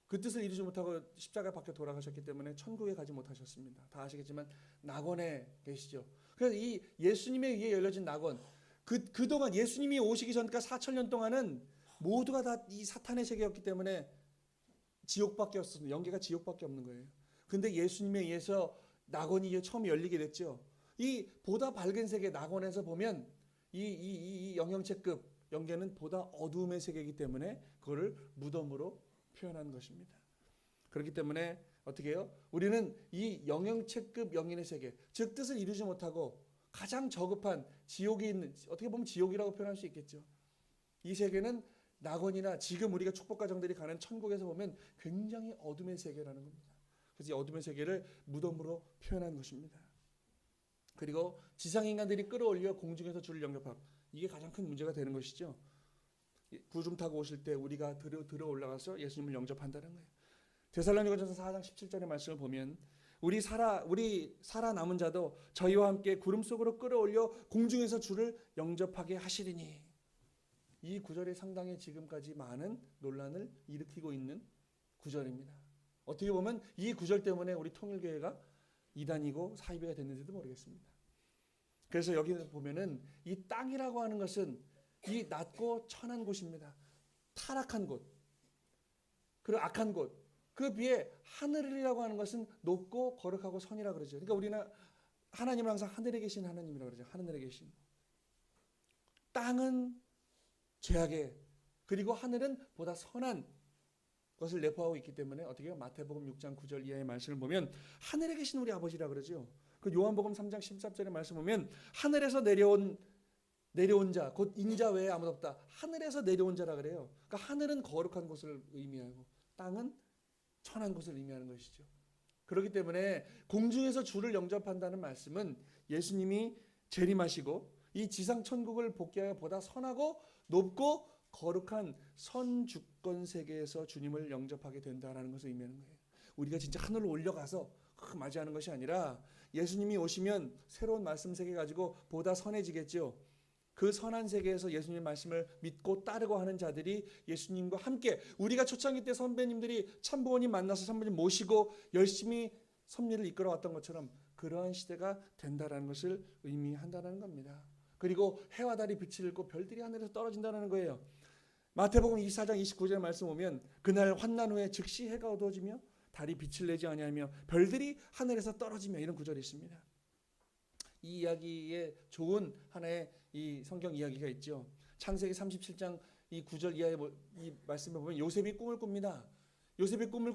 그 뜻을 이루지 못하고 십자가 밖에 돌아가셨기 때문에 천국에 가지 못하셨습니다. 다 아시겠지만 낙원에 계시죠. 그래서 이 예수님에 의해 열려진 낙원, 그동안 예수님이 오시기 전까지 4,000년 동안은 모두가 다 이 사탄의 세계였기 때문에 지옥밖에 없었습니다. 영계가 지옥밖에 없는 거예요. 근데 예수님에 의해서 낙원이 처음 열리게 됐죠. 이 보다 밝은 세계 낙원에서 보면 이 영영체급 영계는 보다 어두움의 세계이기 때문에 그거를 무덤으로 표현한 것입니다. 그렇기 때문에 어떻게 해요? 우리는 이 영영체급 영인의 세계, 즉 뜻을 이루지 못하고 가장 저급한 지옥이 있는, 어떻게 보면 지옥이라고 표현할 수 있겠죠. 이 세계는 낙원이나 지금 우리가 축복가정들이 가는 천국에서 보면 굉장히 어둠의 세계라는 겁니다. 그래서 이 어둠의 세계를 무덤으로 표현한 것입니다. 그리고 지상인간들이 끌어올려 공중에서 주를 영접하고, 이게 가장 큰 문제가 되는 것이죠. 구름 타고 오실 때 우리가 들어 올라가서 예수님을 영접한다는 거예요. 데살로니가전서 4장 17절의 말씀을 보면 우리 살아남은 자도 저희와 함께 구름 속으로 끌어올려 공중에서 주를 영접하게 하시리니, 이 구절이 상당히 지금까지 많은 논란을 일으키고 있는 구절입니다. 어떻게 보면 이 구절 때문에 우리 통일교회가 이단이고 사이비가 됐는지도 모르겠습니다. 그래서 여기 보면은 이 땅이라고 하는 것은 이 낮고 천한 곳입니다. 타락한 곳, 그리고 악한 곳. 그 비해 하늘이라고 하는 것은 높고 거룩하고 선이라고 그러죠. 그러니까 우리는 하나님을 항상 하늘에 계신 하나님이라고 그러죠. 하늘에 계신. 땅은 죄악에, 그리고 하늘은 보다 선한 것을 내포하고 있기 때문에 어떻게 해요? 마태복음 6장 9절 이하의 말씀을 보면 하늘에 계신 우리 아버지라 그러죠. 그 요한복음 3장 13절의 말씀 보면 하늘에서 내려온 자, 곧 인자 외에 아무도 없다. 하늘에서 내려온 자라 그래요. 그러니까 하늘은 거룩한 곳을 의미하고 땅은 천한 곳을 의미하는 것이죠. 그렇기 때문에 공중에서 주를 영접한다는 말씀은 예수님이 재림하시고 이 지상 천국을 복귀하여 보다 선하고 높고 거룩한 선주권 세계에서 주님을 영접하게 된다라는 것을 의미하는 거예요. 우리가 진짜 하늘로 올려가서 맞이하는 것이 아니라 예수님이 오시면 새로운 말씀 세계 가지고 보다 선해지겠죠. 그 선한 세계에서 예수님 말씀을 믿고 따르고 하는 자들이 예수님과 함께, 우리가 초창기 때 선배님들이 참부모님 만나서 선배님 모시고 열심히 섭리를 이끌어왔던 것처럼 그러한 시대가 된다라는 것을 의미한다는 겁니다. 그리고 해와 달이 빛을 잃고 별들이 하늘에서 떨어진다는 거예요. 마태복음 24장 29절의 말씀 보면 그날 환난 후에 즉시 해가 어두워지며 달이 빛을 내지 아니하며 별들이 하늘에서 떨어지며, 이런 구절이 있습니다. 이 이야기에 좋은 하나의 이 성경 이야기가 있죠. 창세기 37장 이 9절 이하의 이 말씀을 보면 요셉이 꿈을 꿉니다. 요셉이 꿈을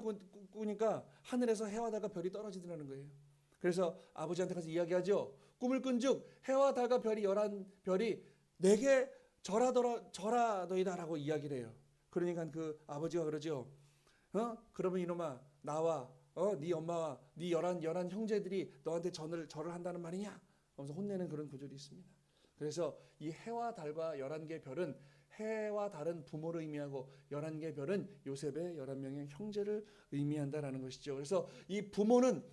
꾸니까 하늘에서 해와 달과 별이 떨어지더라는 거예요. 그래서 아버지한테 가서 이야기하죠. 꿈을 꾼즉 해와 달과 별이 11별이 내게 절하더이다라고 이야기를 해요. 그러니까 그 아버지가 그러죠. 그러면 이놈아, 나와 네 엄마와 네 열한 형제들이 너한테 절을 한다는 말이냐? 하면서 혼내는 그런 구절이 있습니다. 그래서 이 해와 달과 11개의 별은, 해와 달은 부모를 의미하고 11개의 별은 요셉의 11명의 형제를 의미한다라는 것이죠. 그래서 이 부모는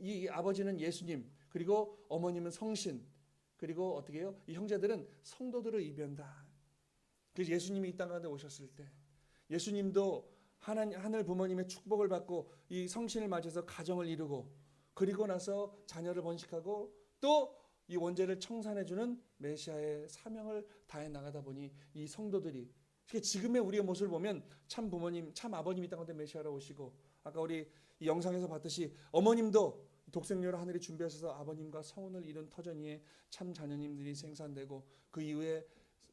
이 아버지는 예수님, 그리고 어머님은 성신, 그리고 어떻게 해요? 이 형제들은 성도들을 입연다. 그래서 예수님이 이 땅 가운데 오셨을 때 예수님도 하늘 부모님의 축복을 받고 이 성신을 맞아서 가정을 이루고, 그리고 나서 자녀를 번식하고 또 이 원죄를 청산해주는 메시아의 사명을 다해 나가다 보니 이 성도들이, 지금의 우리의 모습을 보면 참 부모님, 참 아버님이 이 땅 가운데 메시아로 오시고, 아까 우리 이 영상에서 봤듯이 어머님도 독생녀를 하늘이 준비하셔서 아버님과 성혼을 이룬 터전위에 참 자녀님들이 생산되고, 그 이후에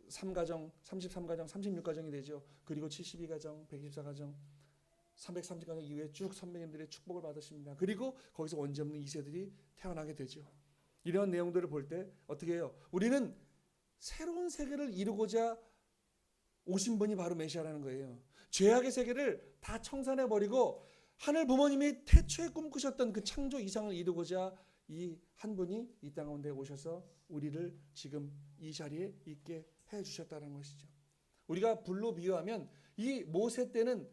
3가정, 33가정, 36가정이 되죠. 그리고 72가정, 124가정, 330가정 이후에 쭉 선배님들의 축복을 받으십니다. 그리고 거기서 원죄 없는 2세들이 태어나게 되죠. 이런 내용들을 볼 때 어떻게 해요? 우리는 새로운 세계를 이루고자 오신 분이 바로 메시아라는 거예요. 죄악의 세계를 다 청산해버리고 하늘 부모님이 태초에 꿈꾸셨던 그 창조 이상을 이루고자 이 한 분이 이 땅 가운데 오셔서 우리를 지금 이 자리에 있게 해주셨다는 것이죠. 우리가 불로 비유하면 이 모세 때는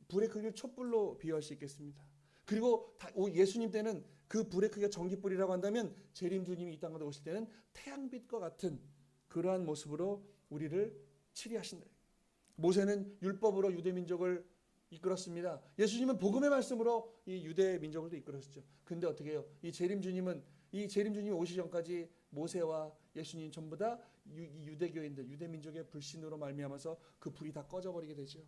불의 크기를 촛불로 비유할 수 있겠습니다. 그리고 예수님 때는 그 불의 크기가 전깃불이라고 한다면 재림 주님이 이 땅 가운데 오실 때는 태양빛과 같은 그러한 모습으로 우리를 치리하신다. 모세는 율법으로 유대 민족을 이끌었습니다. 예수님은 복음의 말씀으로 이 유대 민족을 이끌었죠. 근데 어떻게 해요? 이 재림 주님이 오시기 전까지 모세와 예수님 전부 다 유대교인들, 유대 민족의 불신으로 말미암아서 그 불이 다 꺼져버리게 되죠.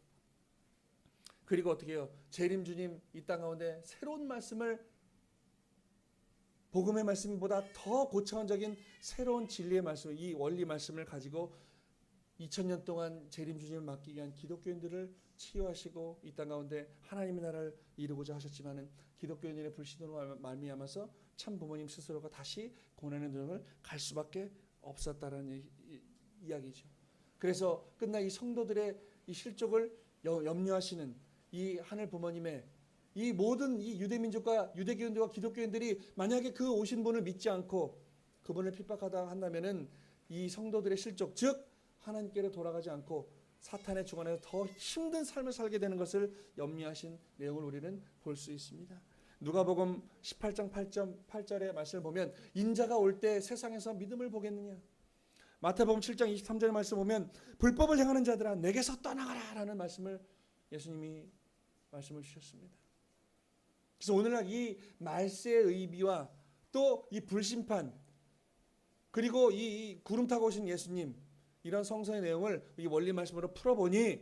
그리고 어떻게 해요? 재림 주님 이 땅 가운데 새로운 말씀을, 복음의 말씀보다 더 고차원적인 새로운 진리의 말씀, 이 원리 말씀을 가지고 2000년 동안 재림 주님을 맡기기 위한 기독교인들을 치유하시고 이 땅 가운데 하나님의 나라를 이루고자 하셨지만은 기독교인들의 불신으로 말미암아서 참 부모님 스스로가 다시 고난의 도전을 갈 수밖에 없었다라는 이야기죠. 그래서 끝날 이 성도들의 이 실족을 염려하시는 이 하늘 부모님의 이 모든 이 유대민족과 유대교인들과 기독교인들이 만약에 그 오신 분을 믿지 않고 그분을 핍박하다 한다면은 이 성도들의 실족, 즉 하나님께로 돌아가지 않고 사탄의 주관에서 더 힘든 삶을 살게 되는 것을 염려하신 내용을 우리는 볼 수 있습니다. 누가복음 18장 8절의 말씀을 보면 인자가 올 때 세상에서 믿음을 보겠느냐. 마태복음 7장 23절의 말씀 보면 불법을 행하는 자들아 내게서 떠나가라 라는 말씀을 예수님이 말씀을 주셨습니다. 그래서 오늘날 이 말세의 의미와 또 이 불심판, 그리고 이 구름 타고 오신 예수님, 이런 성서의 내용을 이 원리 말씀으로 풀어보니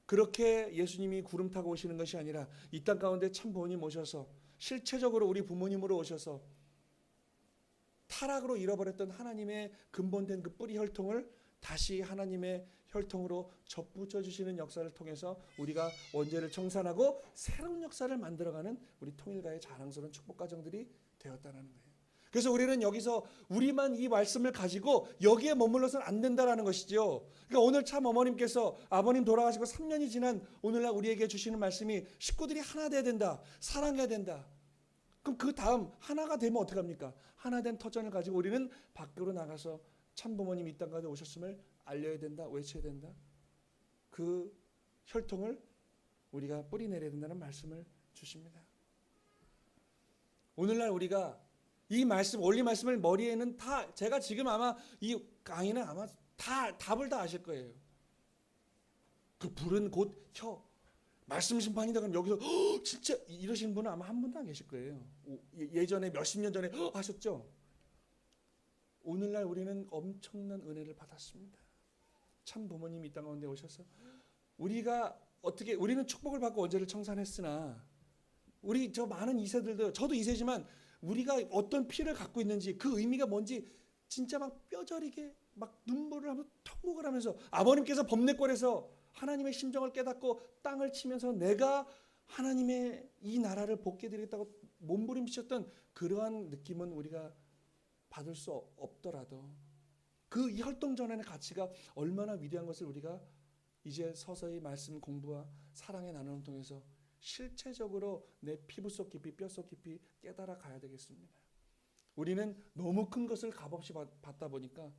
그렇게 예수님이 구름 타고 오시는 것이 아니라 이 땅 가운데 참 부모님 오셔서 실체적으로 우리 부모님으로 오셔서 타락으로 잃어버렸던 하나님의 근본된 그 뿌리 혈통을 다시 하나님의 혈통으로 접붙여 주시는 역사를 통해서 우리가 원죄를 청산하고 새로운 역사를 만들어가는 우리 통일가의 자랑스러운 축복 가정들이 되었다는 거예요. 그래서 우리는 여기서 우리만 이 말씀을 가지고 여기에 머물러서는 안 된다라는 것이죠. 그러니까 오늘 참 어머님께서 아버님 돌아가시고 3년이 지난 오늘날 우리에게 주시는 말씀이 식구들이 하나 돼야 된다, 사랑해야 된다. 그럼 그 다음 하나가 되면 어떡합니까? 하나 된 터전을 가지고 우리는 밖으로 나가서 참 부모님이 이 땅 가운데 오셨음을 알려야 된다, 외쳐야 된다. 그 혈통을 우리가 뿌리 내려야 된다는 말씀을 주십니다. 오늘날 우리가 이 말씀, 원리 말씀을 머리에는 다, 제가 지금 아마 이 강의는 아마 다 답을 다 아실 거예요. 그 불은 곧 혀. 말씀 심판이다 그러면 여기서 진짜 이러시는 분은 아마 한 분도 안 계실 거예요. 예전에 몇십 년 전에 하셨죠. 오늘날 우리는 엄청난 은혜를 받았습니다. 참 부모님이 이 땅 가운데 오셔서 우리는 축복을 받고 원죄를 청산했으나 우리 저 많은 2세들도, 저도 2세지만 우리가 어떤 피를 갖고 있는지 그 의미가 뭔지 진짜 막 뼈저리게 막 눈물을 하면서 통곡을 하면서 아버님께서 범례골에서 하나님의 심정을 깨닫고 땅을 치면서 내가 하나님의 이 나라를 복게 드리겠다고 몸부림치셨던 그러한 느낌은 우리가 받을 수 없더라도 그 이 혈통전환의 가치가 얼마나 위대한 것을 우리가 이제 서서히 말씀 공부와 사랑의 나눔을 통해서 실체적으로 내 피부 속 깊이 뼛속 깊이 깨달아 가야 되겠습니다. 우리는 너무 큰 것을 값없이 받다 보니까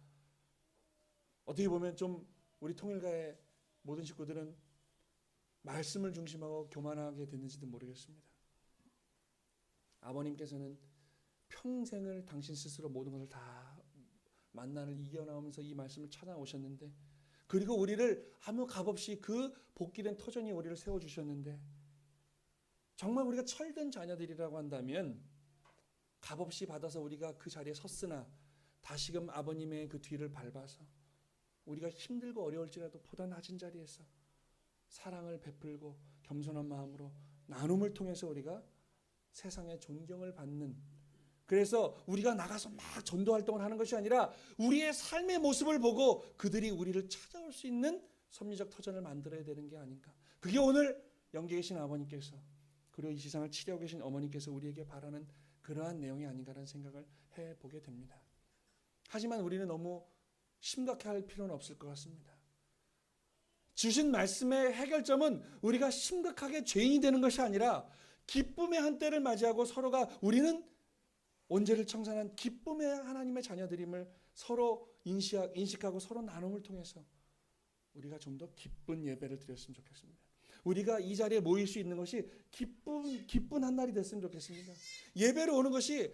어떻게 보면 좀 우리 통일가의 모든 식구들은 말씀을 중심하고 교만하게 됐는지도 모르겠습니다. 아버님께서는 평생을 당신 스스로 모든 것을 다 만난을 이겨나오면서 이 말씀을 찾아오셨는데, 그리고 우리를 아무 값없이 그 복귀된 터전이 우리를 세워주셨는데, 정말 우리가 철든 자녀들이라고 한다면 값없이 받아서 우리가 그 자리에 섰으나 다시금 아버님의 그 뒤를 밟아서 우리가 힘들고 어려울지라도 보다 낮은 자리에서 사랑을 베풀고 겸손한 마음으로 나눔을 통해서 우리가 세상의 존경을 받는, 그래서 우리가 나가서 막 전도 활동을 하는 것이 아니라 우리의 삶의 모습을 보고 그들이 우리를 찾아올 수 있는 섭리적 터전을 만들어야 되는 게 아닌가. 그게 오늘 영계에 계신 아버님께서, 그리고 이 세상을 치료하고 계신 어머니께서 우리에게 바라는 그러한 내용이 아닌가라는 생각을 해보게 됩니다. 하지만 우리는 너무 심각해할 필요는 없을 것 같습니다. 주신 말씀의 해결점은 우리가 심각하게 죄인이 되는 것이 아니라 기쁨의 한때를 맞이하고 서로가 우리는 온죄를 청산한 기쁨의 하나님의 자녀들임을 서로 인식하고 서로 나눔을 통해서 우리가 좀 더 기쁜 예배를 드렸으면 좋겠습니다. 우리가 이 자리에 모일 수 있는 것이 기쁜 한 날이 됐으면 좋겠습니다. 예배로 오는 것이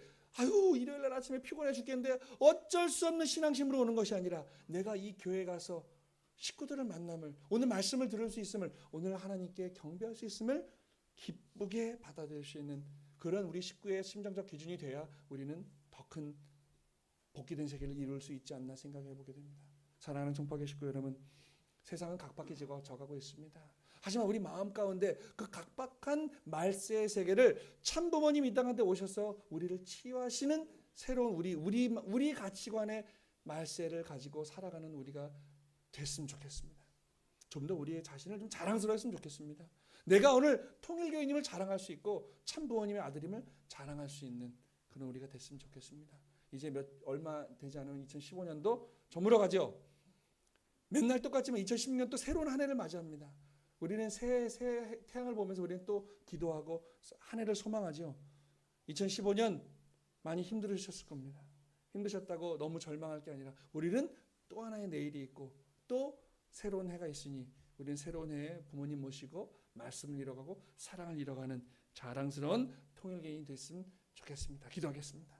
일요일 날 아침에 피곤해 죽겠는데 어쩔 수 없는 신앙심으로 오는 것이 아니라 내가 이 교회에 가서 식구들을 만남을, 오늘 말씀을 들을 수 있음을, 오늘 하나님께 경배할 수 있음을 기쁘게 받아들일 수 있는 그런 우리 식구의 심정적 기준이 돼야 우리는 더 큰 복귀된 세계를 이룰 수 있지 않나 생각해 보게 됩니다. 사랑하는 종파교 식구 여러분, 세상은 각박해지고 져가고 있습니다. 하지만 우리 마음 가운데 그 각박한 말세의 세계를 참 부모님이 이 땅한테 오셔서 우리를 치유하시는 새로운 우리 가치관의 말세를 가지고 살아가는 우리가 됐으면 좋겠습니다. 좀 더 우리의 자신을 좀 자랑스러웠으면 좋겠습니다. 내가 오늘 통일교인임을 자랑할 수 있고 참 부모님의 아들임을 자랑할 수 있는 그런 우리가 됐으면 좋겠습니다. 이제 얼마 되지 않은 2015년도 저물어가죠. 맨날 똑같지만 2016년 또 새로운 한 해를 맞이합니다. 우리는 새 태양을 보면서 우리는 또 기도하고 한 해를 소망하죠. 2015년 많이 힘들으셨을 겁니다. 힘드셨다고 너무 절망할 게 아니라 우리는 또 하나의 내일이 있고 또 새로운 해가 있으니 우리는 새로운 해에 부모님 모시고 말씀을 이뤄가고 사랑을 이뤄가는 자랑스러운 통일교인이 됐으면 좋겠습니다. 기도하겠습니다.